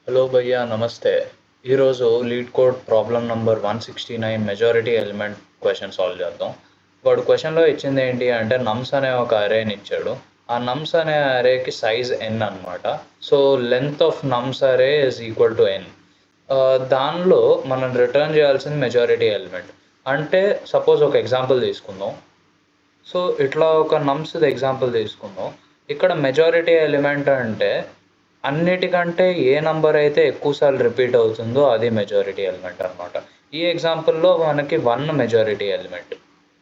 Hello భయ్యా నమస్తే. ఈరోజు lead code problem number 169 majority element question solve చేద్దాం. వాడు క్వశ్చన్లో ఇచ్చింది ఏంటి అంటే నమ్స్ అనే ఒక అరేని ఇచ్చాడు. ఆ నమ్స్ అనే అరేకి సైజ్ n అనమాట. సో లెంత్ ఆఫ్ నమ్స్ అరే ఇస్ ఈక్వల్ టు n. దానిలో మనం రిటర్న్ చేయాల్సింది మెజారిటీ ఎలిమెంట్. అంటే సపోజ్ ఒక ఎగ్జాంపుల్ తీసుకుందాం. సో ఇట్లా ఒక నమ్స్ది ఎగ్జాంపుల్ తీసుకుందాం. ఇక్కడ మెజారిటీ ఎలిమెంట్ అంటే అన్నిటికంటే ఏ నంబర్ అయితే ఎక్కువసార్లు రిపీట్ అవుతుందో అది మెజారిటీ ఎలిమెంట్ అనమాట. ఈ ఎగ్జాంపుల్‌లో మనకి 1 మెజారిటీ ఎలిమెంట్.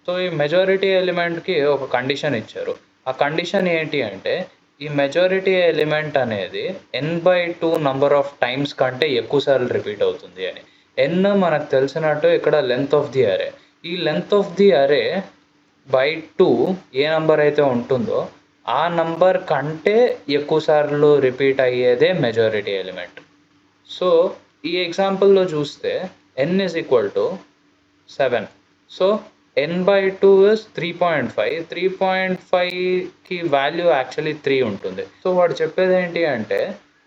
సో ఈ మెజారిటీ ఎలిమెంట్‌కి ఒక కండిషన్ ఇచ్చారు. ఆ కండిషన్ ఏంటి అంటే ఈ మెజారిటీ ఎలిమెంట్ అనేది n/2 నంబర్ ఆఫ్ టైమ్స్ కంటే ఎక్కువ సార్లు రిపీట్ అవుతుంది అని. n మనకు తెలిసినట్టు ఇక్కడ లెంత్ ఆఫ్ ది అరే. ఈ length of the array by 2 ఏ నంబర్ అయితే ఉంటుందో ఆ నంబర్ కంటే ఎక్కువ సార్లు రిపీట్ అయ్యేదే మెజారిటీ ఎలిమెంట్. సో ఈ ఎగ్జాంపుల్‌లో చూస్తే n is equal to 7. So n/2 is 3.5. 3.5కి వాల్యూ యాక్చువల్లీ 3 ఉంటుంది. సో వాడు చెప్పేది ఏంటి అంటే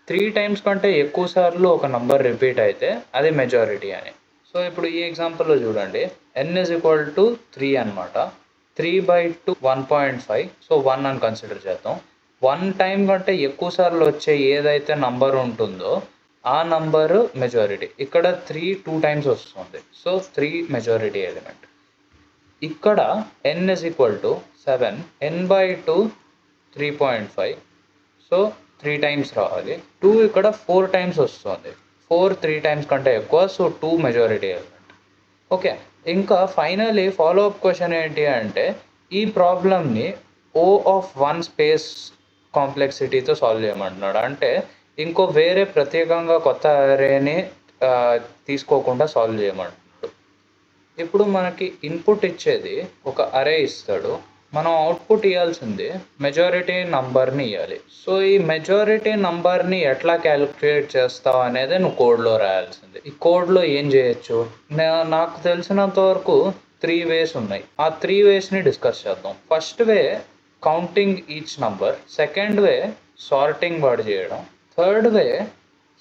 3 టైమ్స్ కంటే ఎక్కువ సార్లు ఒక నంబర్ రిపీట్ అయితే అది మెజారిటీ అని. సో ఇప్పుడు ఈ ఎగ్జాంపుల్‌లో చూడండి n ఈజ్ ఈక్వల్ టు 3 అనమాట. 3/2 1.5. సో 1 అని కన్సిడర్ చేద్దాం. 1 టైమ్ కంటే ఎక్కువ సార్లు వచ్చే ఏదైతే నంబర్ ఉంటుందో ఆ నంబరు మెజారిటీ. ఇక్కడ 3 2 టైమ్స్ వస్తుంది. So 3 majority element. ఇక్కడ n is equal to 7. n/2 3.5. So 3 times రావాలి. 2 ఇక్కడ 4 టైమ్స్ వస్తుంది. 4 3 టైమ్స్ కంటే ఎక్కువ. So 2 majority element. ఓకే. ఇంకా ఫైనల్లీ ఫాలో అప్ క్వశ్చన్ ఏంటి అంటే ఈ ప్రాబ్లమ్‌ని O(1) స్పేస్ కాంప్లెక్సిటీతో సాల్వ్ చేయమంటున్నాడు. అంటే ఇంకో వేరే ప్రత్యేకంగా కొత్త అరేని తీసుకోకుండా సాల్వ్ చేయమంటున్నాడు. ఇప్పుడు మనకి ఇన్పుట్ ఇచ్చేది ఒక అరే ఇస్తాడు. మనం అవుట్పుట్ ఇవ్వాల్సింది మెజారిటీ నంబర్ని ఇవ్వాలి. సో ఈ మెజారిటీ నంబర్ని ఎట్లా క్యాలిక్యులేట్ చేస్తావు అనేది నువ్వు కోడ్లో రాయాల్సింది. ఈ కోడ్లో ఏం చేయొచ్చు? నాకు తెలిసినంత వరకు 3 వేస్ ఉన్నాయి. ఆ 3 వేస్ని డిస్కస్ చేద్దాం. First way counting each number. Second way sorting వాడు చేయడం. థర్డ్ వే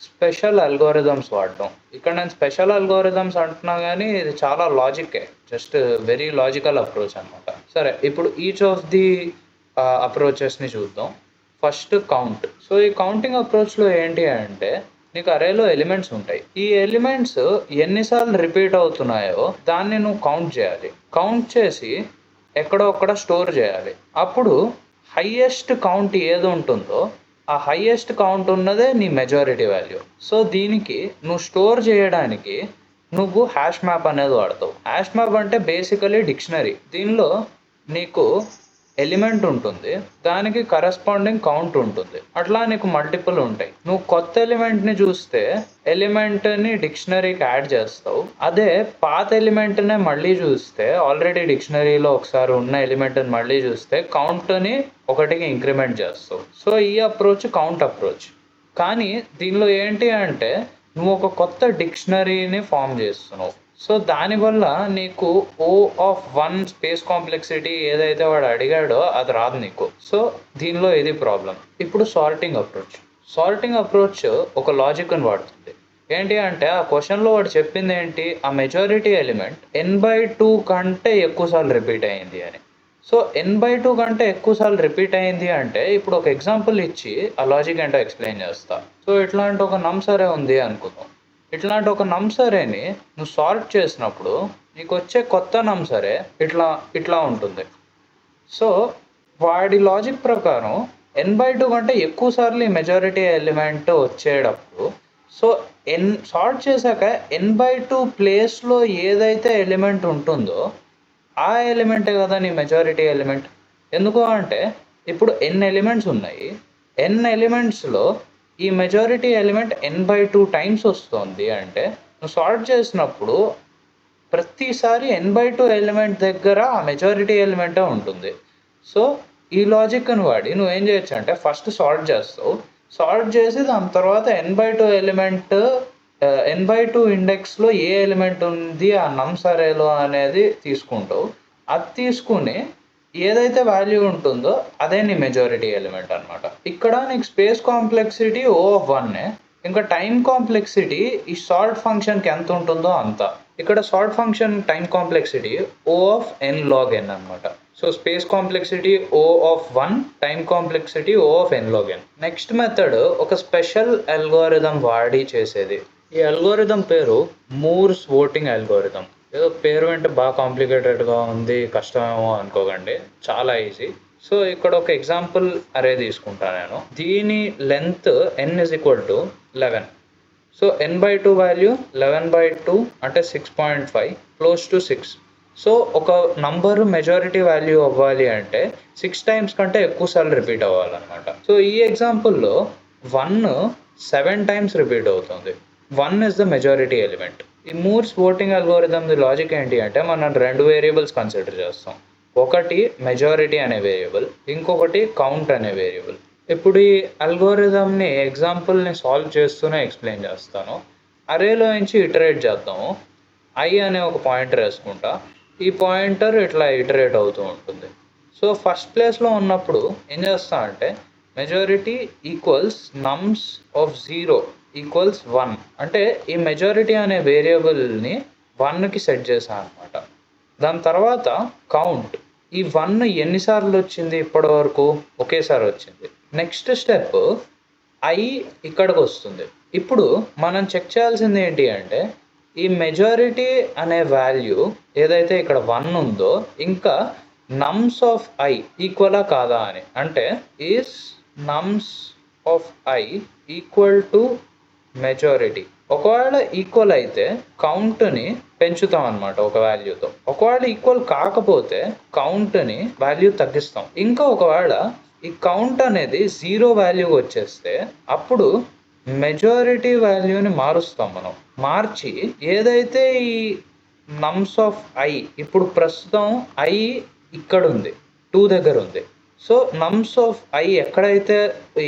స్పెషల్ అల్గోరిథమ్స్ వాడడం. ఇక్కడ నేను స్పెషల్ అల్గోరిథమ్స్ అంటున్నా కానీ ఇది చాలా లాజికే. జస్ట్ వెరీ లాజికల్ అప్రోచ్ అనమాట. సరే ఇప్పుడు ఈచ్ ఆఫ్ ది అప్రోచెస్ని చూద్దాం. First count. సో ఈ కౌంటింగ్ అప్రోచ్లో ఏంటి అంటే నీకు అరేలో ఎలిమెంట్స్ ఉంటాయి. ఈ ఎలిమెంట్స్ ఎన్నిసార్లు రిపీట్ అవుతున్నాయో దాన్ని నువ్వు కౌంట్ చేయాలి. కౌంట్ చేసి ఎక్కడో ఒక్కడ స్టోర్ చేయాలి. అప్పుడు హైయెస్ట్ కౌంట్ ఏది ఉంటుందో ఆ హైయెస్ట్ కౌంట్ ఉన్నదే నీ మెజారిటీ వాల్యూ. సో దీనికి నువ్వు స్టోర్ చేయడానికి నువ్వు హ్యాష్ మ్యాప్ అనేది వాడతావు. హ్యాష్ మ్యాప్ అంటే బేసికలీ డిక్షనరీ. దీనిలో నీకు ఎలిమెంట్ ఉంటుంది, దానికి కరస్పాండింగ్ కౌంట్ ఉంటుంది. అట్లా నీకు మల్టిపుల్ ఉంటాయి. నువ్వు కొత్త ఎలిమెంట్ని చూస్తే ఎలిమెంట్ని డిక్షనరీకి యాడ్ చేస్తావు. అదే పాత ఎలిమెంట్నే మళ్ళీ చూస్తే ఆల్రెడీ డిక్షనరీలో ఒకసారి ఉన్న ఎలిమెంట్ని మళ్ళీ చూస్తే కౌంట్ని ఒకటికి ఇంక్రిమెంట్ చేస్తావు. సో ఈ అప్రోచ్ కౌంట్ అప్రోచ్. కానీ దీనిలో ఏంటి అంటే నువ్వు ఒక కొత్త డిక్షనరీని ఫామ్ చేస్తున్నావు. సో దానివల్ల నీకు O(1) స్పేస్ కాంప్లెక్సిటీ ఏదైతే వాడు అడిగాడో అది రాదు నీకు. సో దీనిలో ఇది ప్రాబ్లం. ఇప్పుడు సార్టింగ్ అప్రోచ్. సార్టింగ్ అప్రోచ్ ఒక లాజిక్ని వాడుతుంది. ఏంటి అంటే ఆ క్వశ్చన్లో వాడు చెప్పింది ఏంటి, ఆ మెజారిటీ ఎలిమెంట్ n/2 కంటే ఎక్కువసార్లు రిపీట్ అయ్యింది అని. సో n/2 కంటే ఎక్కువసార్లు రిపీట్ అయ్యింది అంటే ఇప్పుడు ఒక ఎగ్జాంపుల్ ఇచ్చి ఆ లాజిక్ ఏంటో ఎక్స్ప్లెయిన్ చేస్తా. సో ఇట్లాంటి ఒక నమ్స్ అరే ఉంది అనుకుందాం. ఇట్లాంటి ఒక నమ్స్ అరేని నువ్వు సాల్వ్ చేసినప్పుడు నీకు వచ్చే కొత్త నమ్స్ అరే ఇట్లా ఉంటుంది. సో వాడి లాజిక్ ప్రకారం n/2 కంటే ఎక్కువ సార్లు ఈ మెజారిటీ ఎలిమెంట్ వచ్చేటప్పుడు సో సాల్వ్ చేశాక n/2 ప్లేస్లో ఏదైతే ఎలిమెంట్ ఉంటుందో ఆ ఎలిమెంటే కదా నీ మెజారిటీ ఎలిమెంట్. ఎందుకు అంటే ఇప్పుడు n ఎలిమెంట్స్ ఉన్నాయి. n ఎలిమెంట్స్లో ఈ మెజారిటీ ఎలిమెంట్ n/2 టైమ్స్ వస్తుంది అంటే నువ్వు సాల్వ్ చేసినప్పుడు ప్రతిసారి n/2 ఎలిమెంట్ దగ్గర ఆ మెజారిటీ ఎలిమెంటే ఉంటుంది. సో ఈ లాజిక్ని వాడి నువ్వేం చేయొచ్చు అంటే ఫస్ట్ సాల్వ్ చేస్తావు. సాల్వ్ చేసి దాని తర్వాత n/2 ఎలిమెంట్ n/2 ఇండెక్స్లో ఏ ఎలిమెంట్ ఉంది ఆ నమ్స్ అరేలో అనేది తీసుకుంటావు. అది తీసుకుని ఏదైతే వాల్యూ ఉంటుందో అదే నీ మెజారిటీ ఎలిమెంట్ అనమాట. ఇక్కడ నీకు స్పేస్ కాంప్లెక్సిటీ O(1) ఇంకా టైం కాంప్లెక్సిటీ ఈ సాల్ట్ ఫంక్షన్కి ఎంత ఉంటుందో అంత. ఇక్కడ salt function time complexity O of n log n అనమాట. So space complexity O of 1, time complexity O of n log n. Next method ఒక స్పెషల్ అల్గోరిథం వాడి చేసేది. ఈ అల్గోరిథం పేరు మూర్స్ ఓటింగ్ అల్గోరిథం. ఏదో పేరు అంటే బాగా కాంప్లికేటెడ్గా ఉంది, కష్టమేమో అనుకోకండి, చాలా ఈజీ. సో ఇక్కడ ఒక ఎగ్జాంపుల్ అరే తీసుకుంటాను నేను. దీని length n is equal to 11. So n/2 value 11/2 అంటే 6.5 క్లోజ్ టు 6. సో ఒక నంబర్ మెజారిటీ వాల్యూ అవ్వాలి అంటే 6 టైమ్స్ కంటే ఎక్కువ సార్లు రిపీట్ అవ్వాలన్నమాట. సో ఈ ఎగ్జాంపుల్లో 1 7 టైమ్స్ రిపీట్ అవుతుంది. 1 ఇస్ ద మెజారిటీ ఎలిమెంట్. ఈ మూర్స్ ఓటింగ్ అల్గోరిథం లాజిక్ ఏంటి అంటే మనం 2 వేరియబుల్స్ కన్సిడర్ చేస్తాం. ఒకటి మెజారిటీ అనే వేరియబుల్, ఇంకొకటి కౌంట్ అనే వేరియబుల్. ఇప్పుడు ఈ అల్గోరిథంని ఎగ్జాంపుల్ని సాల్వ్ చేస్తూనే ఎక్స్ప్లెయిన్ చేస్తాను. అరేలో నుంచి ఇటరేట్ చేద్దాము. ఐ అనే ఒక పాయింటర్ వేసుకుంటా. ఈ పాయింటర్ ఇట్లా ఇటరేట్ అవుతూ ఉంటుంది. సో ఫస్ట్ ప్లేస్లో ఉన్నప్పుడు ఏం చేస్తా అంటే majority equals nums of 0 equals 1. అంటే ఈ మెజారిటీ అనే వేరియబుల్ని 1కి సెట్ చేశాను అనమాట. దాని తర్వాత కౌంట్. ఈ 1 ఎన్నిసార్లు వచ్చింది ఇప్పటి వరకు? ఒకేసారి వచ్చింది. నెక్స్ట్ స్టెప్ ఐ ఇక్కడికి వస్తుంది. ఇప్పుడు మనం చెక్ చేయాల్సింది ఏంటి అంటే ఈ మెజారిటీ అనే వాల్యూ ఏదైతే ఇక్కడ 1 ఉందో ఇంకా నమ్స్ ఆఫ్ ఐ ఈక్వలా కాదా అని. అంటే is నమ్స్ of I equal to majority. ఒకవేళ ఈక్వల్ అయితే కౌంట్ని పెంచుతాం అనమాట ఒక వాల్యూతో. ఒకవేళ ఈక్వల్ కాకపోతే కౌంట్ని వాల్యూ తగ్గిస్తాం. ఇంకా ఒకవేళ ఈ కౌంట్ అనేది 0 వాల్యూకి వచ్చేస్తే అప్పుడు మెజారిటీ వాల్యూని మారుస్తాం మనం. మార్చి ఏదైతే ఈ నమ్స్ ఆఫ్ ఐ ఇప్పుడు ప్రస్తుతం ఐ ఇక్కడ ఉంది, 2 దగ్గర ఉంది. సో నమ్స్ ఆఫ్ ఐ ఎక్కడైతే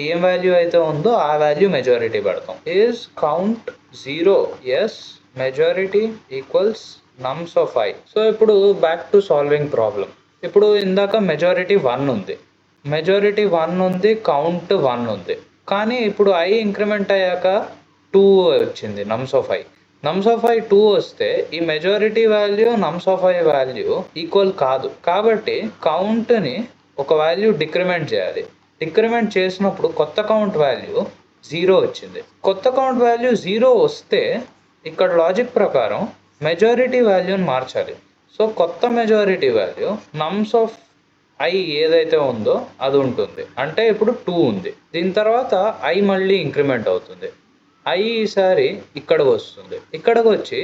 ఏం వాల్యూ అయితే ఉందో ఆ వాల్యూ మెజారిటీ పెడతాం. Is count 0, else majority equals nums of i. So ఇప్పుడు బ్యాక్ టు సాల్వింగ్ ప్రాబ్లం. ఇప్పుడు ఇందాక మెజారిటీ 1 ఉంది, మెజారిటీ 1 ఉంది, కౌంట్ 1 ఉంది. కానీ ఇప్పుడు ఐ ఇంక్రిమెంట్ అయ్యాక 2 వచ్చింది నమ్స్ ఆఫ్ ఐ. నమ్స్ ఆఫ్ ఐ 2 వస్తే ఈ majority value నమ్స్ of I value equal కాదు. కాబట్టి కౌంట్ని ఒక వాల్యూ డిక్రిమెంట్ చేయాలి. డిక్రిమెంట్ చేసినప్పుడు కొత్త కౌంట్ వాల్యూ 0 వచ్చింది. కొత్త కౌంట్ వాల్యూ 0 వస్తే ఇక్కడ లాజిక్ ప్రకారం మెజారిటీ వాల్యూని మార్చాలి. సో కొత్త మెజారిటీ వాల్యూ నమ్స్ ఆఫ్ ఐ ఏదైతే ఉందో అది ఉంటుంది. అంటే ఇప్పుడు 2 ఉంది. దీని తర్వాత ఐ మళ్ళీ ఇంక్రిమెంట్ అవుతుంది. ఐ ఈసారి ఇక్కడికి వస్తుంది. ఇక్కడికి వచ్చి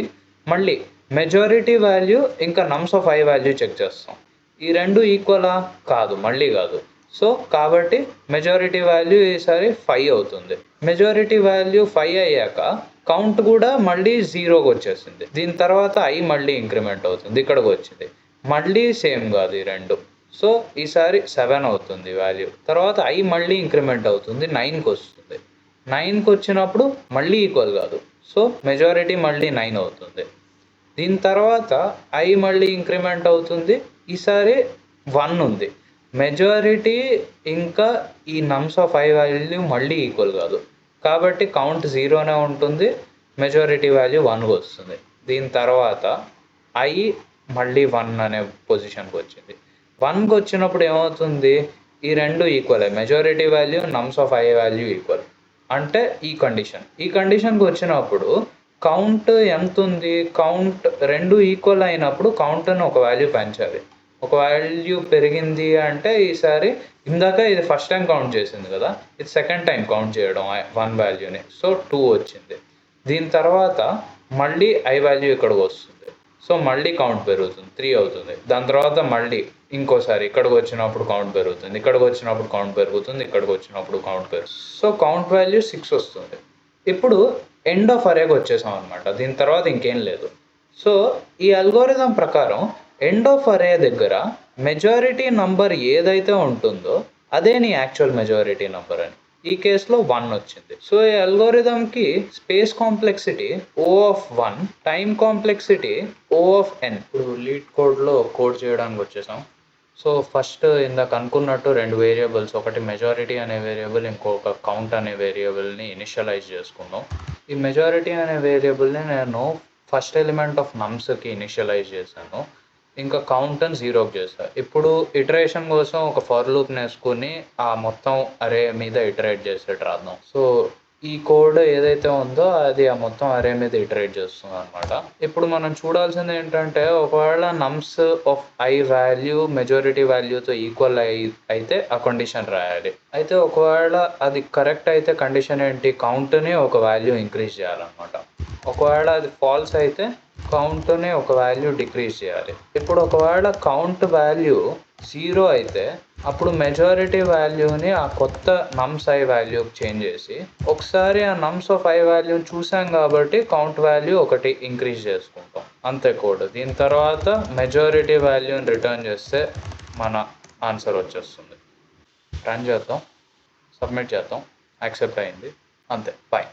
మళ్ళీ మెజారిటీ వాల్యూ ఇంకా nums of I value check చేస్తాం. ఈ రెండు ఈక్వలా? కాదు, మళ్ళీ కాదు. సో కాబట్టి మెజారిటీ వాల్యూ ఈసారి 5 అవుతుంది. మెజారిటీ వాల్యూ 5 అయ్యాక కౌంట్ కూడా మళ్ళీ 0కి వచ్చేసింది. దీని తర్వాత ఐ మళ్ళీ ఇంక్రిమెంట్ అవుతుంది, ఇక్కడికి వచ్చింది. మళ్ళీ సేమ్ కాదు ఈ రెండు. సో ఈసారి 7 అవుతుంది వాల్యూ. తర్వాత ఐ మళ్ళీ ఇంక్రిమెంట్ అవుతుంది, 9కి వస్తుంది. 9కి వచ్చినప్పుడు మళ్ళీ ఈక్వల్ కాదు. సో మెజారిటీ మళ్ళీ 9 అవుతుంది. దీని తర్వాత ఐ మళ్ళీ ఇంక్రిమెంట్ అవుతుంది, ఈసారి 1 ఉంది. మెజారిటీ ఇంకా ఈ నమ్స్ ఆఫ్ ఐ వాల్యూ మళ్ళీ ఈక్వల్ కాదు. కాబట్టి కౌంట్ 0నే ఉంటుంది, మెజారిటీ వాల్యూ 1కి వస్తుంది. దీని తర్వాత ఐ మళ్ళీ 1 అనే పొజిషన్కి వచ్చింది. 1కి వచ్చినప్పుడు ఏమవుతుంది? ఈ రెండు equal, majority value నమ్స్ of I value equal. అంటే ఈ కండిషన్కి వచ్చినప్పుడు కౌంట్ ఎంత ఉంది? కౌంట్ రెండు ఈక్వల్ అయినప్పుడు కౌంట్ని ఒక వాల్యూ పెంచాలి. ఒక వాల్యూ పెరిగింది అంటే ఈసారి ఇందాక ఇది ఫస్ట్ టైం కౌంట్ చేసింది కదా, ఇది సెకండ్ టైం కౌంట్ చేయడం 1 వాల్యూని. సో 2 వచ్చింది. దీని తర్వాత మళ్ళీ ఐ వాల్యూ ఇక్కడికి వస్తుంది. సో మళ్ళీ కౌంట్ పెరుగుతుంది, 3 అవుతుంది. దాని తర్వాత మళ్ళీ ఇంకోసారి ఇక్కడికి వచ్చినప్పుడు కౌంట్ పెరుగుతుంది, ఇక్కడికి వచ్చినప్పుడు కౌంట్ పెరుగుతుంది, ఇక్కడికి వచ్చినప్పుడు కౌంట్ పెరుగుతుంది. సో కౌంట్ వాల్యూ 6 వస్తుంది. ఇప్పుడు ఎండ్ ఆఫ్ అరేకి వచ్చేసాం అనమాట. దీని తర్వాత ఇంకేం లేదు. సో ఈ అల్గోరిథం ప్రకారం ఎండ్ ఆఫ్ అరే దగ్గర మెజారిటీ నంబర్ ఏదైతే ఉంటుందో అదే నీ యాక్చువల్ మెజారిటీ నంబర్ అని. ఈ కేసులో 1 వచ్చింది. సో ఈ అల్గోరిథంకి space complexity O of 1, time complexity O of n. ఇప్పుడు లీడ్ కోడ్లో కోడ్ చేయడానికి వచ్చేసాం. సో ఫస్ట్ ఇందాక అనుకున్నట్టు 2 వేరియబుల్స్, ఒకటి మెజారిటీ అనే వేరియబుల్, ఇంకొక కౌంట్ అనే వేరియబుల్ని ఇనిషియలైజ్ చేసుకుందాం. ఈ మెజారిటీ అనే వేరియబుల్ని నేను ఫస్ట్ ఎలిమెంట్ ఆఫ్ నమ్స్కి ఇనిషియలైజ్ చేశాను, ఇంకా కౌంట్ని 0కి చేశాను. ఇప్పుడు ఇటరేషన్ కోసం ఒక ఫర్ లూప్ని వేసుకుని ఆ మొత్తం అరే మీద ఇటరేట్ చేసేట్టు రాద్దాం. సో ఈ కోడ్ ఏదైతే ఉందో అది ఆ మొత్తం అరే మీద ఇటరేట్ చేస్తుంది అనమాట. ఇప్పుడు మనం చూడాల్సింది ఏంటంటే, ఒకవేళ nums of I value majority వాల్యూతో ఈక్వల్ అయితే ఆ కండిషన్ రాయాలి. అయితే ఒకవేళ అది కరెక్ట్ అయితే కండిషన్ ఏంటి, కౌంట్ని ఒక వాల్యూ ఇంక్రీజ్ చేయాలన్నమాట. ఒకవేళ అది ఫాల్స్ అయితే కౌంట్ని ఒక వాల్యూ డిక్రీజ్ చేయాలి. ఇప్పుడు ఒకవేళ కౌంట్ వాల్యూ 0 అయితే అప్పుడు మెజారిటీ వాల్యూని ఆ కొత్త నమ్స్ ఐ వాల్యూకి చేంజ్ చేసి ఒకసారి ఆ నమ్స్ ఆఫ్ ఐ వాల్యూని చూసాం కాబట్టి కౌంట్ వాల్యూ ఒకటి ఇంక్రీజ్ చేసుకుంటాం, అంతే కోడ్. దీని తర్వాత మెజారిటీ వాల్యూని రిటర్న్ చేస్తే మన ఆన్సర్ వచ్చేస్తుంది. రన్ చేద్దాం, సబ్మిట్ చేద్దాం, యాక్సెప్ట్ అయింది, అంతే. బాయ్.